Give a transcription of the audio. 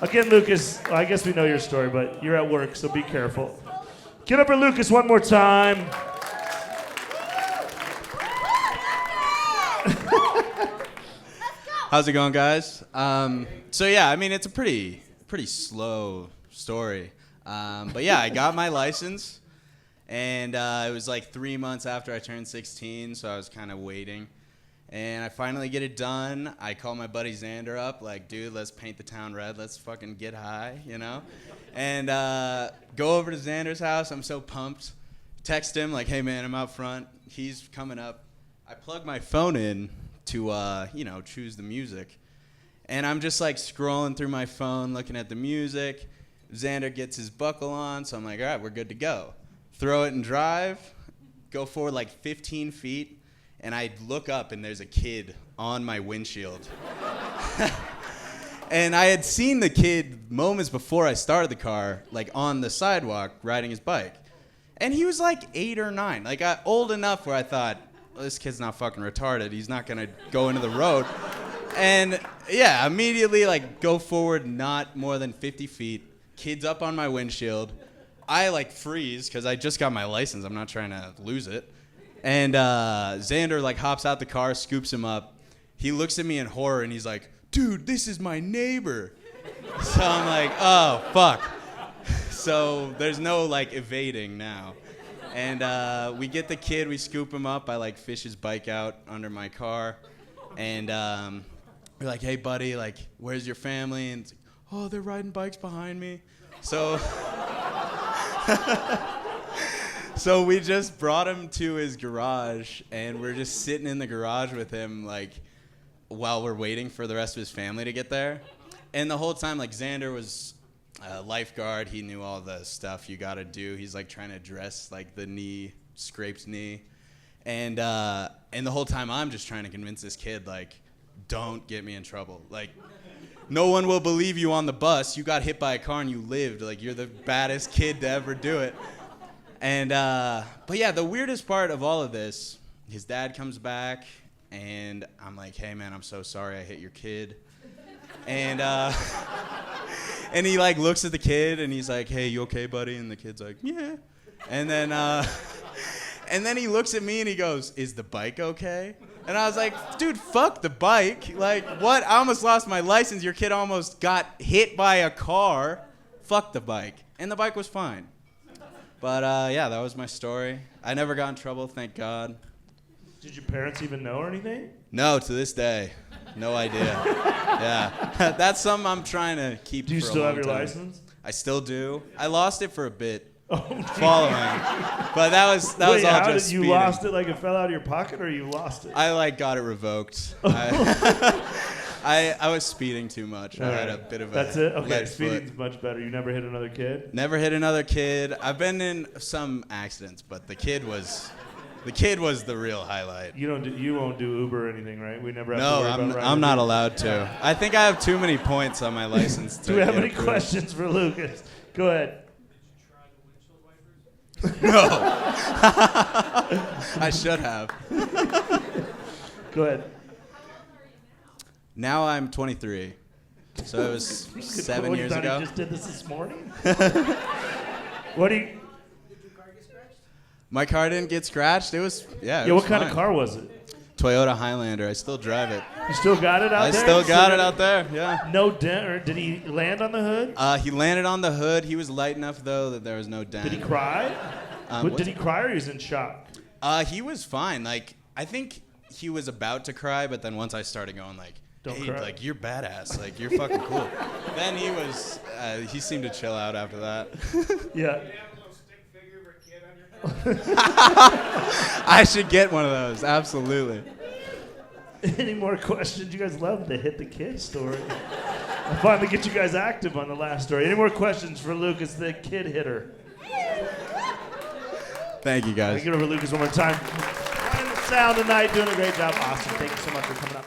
Again, Lucas, I guess we know your story, but you're at work, so be careful. Get up for Lucas one more time. How's it going, guys? So yeah, I mean, it's a pretty slow story. But yeah, I got my license, and it was like 3 months after I turned 16, so I was kind of waiting. And I finally get it done. I call my buddy Xander up, like, dude, let's paint the town red. Let's fucking get high, you know? And go over to Xander's house. I'm so pumped. Text him, like, hey, man, I'm out front. He's coming up. I plug my phone in to, choose the music. And I'm just, like, scrolling through my phone, looking at the music. Xander gets his buckle on, so I'm like, all right, we're good to go. Throw it and drive, go forward like 15 feet, and I look up, and there's a kid on my windshield. And I had seen the kid moments before I started the car, like on the sidewalk, riding his bike. And he was like 8 or 9, like old enough where I thought, well, this kid's not fucking retarded. He's not going to go into the road. And yeah, immediately like go forward not more than 50 feet. Kid's up on my windshield. I like freeze because I just got my license. I'm not trying to lose it. And Xander like hops out the car, scoops him up. He looks at me in horror and he's like, dude, this is my neighbor. So I'm like, oh, fuck. So there's no like evading now. And we get the kid, we scoop him up. I like fish his bike out under my car. And we're like, hey, buddy, like, where's your family? And it's like, oh, they're riding bikes behind me. So so we just brought him to his garage, and we're just sitting in the garage with him, like, while we're waiting for the rest of his family to get there. And the whole time, like, Xander was a lifeguard. He knew all the stuff you got to do. He's, like, trying to dress, like, the scraped knee. And the whole time, I'm just trying to convince this kid, like, don't get me in trouble. Like, no one will believe you on the bus. You got hit by a car and you lived. Like, you're the baddest kid to ever do it. And, but yeah, the weirdest part of all of this, his dad comes back, and I'm like, hey, man, I'm so sorry I hit your kid. And, and he, like, looks at the kid, and he's like, hey, you okay, buddy? And the kid's like, yeah. And then he looks at me, and he goes, is the bike okay? And I was like, dude, fuck the bike. Like, what? I almost lost my license. Your kid almost got hit by a car. Fuck the bike. And the bike was fine. But, yeah, that was my story. I never got in trouble, thank God. Did your parents even know or anything? No, to this day. No idea. Yeah. That's something I'm trying to keep for a long time. Do you still have your license? I still do. I lost it for a bit. Oh, following. But that was all how just did you speeding. Lost it like it fell out of your pocket, or you lost it? I like got it revoked. I was speeding too much. I had a bit of a That's it? Okay, lead speeding's foot. much better. You never hit another kid? Never hit another kid. I've been in some accidents, but the kid was the real highlight. You won't do Uber or anything, right? We never have to worry about I'm not allowed to. I think I have too many points on my license. Do we have any questions for Lucas? Go ahead. No. I should have. Go ahead. Now I'm 23. So it was 7 years ago. You just did this morning? What do you... Did your car get scratched? My car didn't get scratched. It was, yeah, what kind of car was it? Toyota Highlander. I still drive it. You still got it out there? I still got it out there, yeah. No dent, or did he land on the hood? He landed on the hood. He was light enough, though, that there was no dent. Did he cry? Did he cry, or he was in shock? He was fine. Like, I think he was about to cry, but then once I started going, like, Don't hey, cry. like, you're badass. Like, you're fucking cool. Then he seemed to chill out after that. Yeah. I should get one of those, absolutely. Any more questions? You guys love the hit the kid story. I'll finally get you guys active on the last story. Any more questions for Lucas, the kid hitter? Thank you, guys. Get over Lucas one more time. Running the sound tonight, doing a great job. Awesome. Thank you so much for coming up.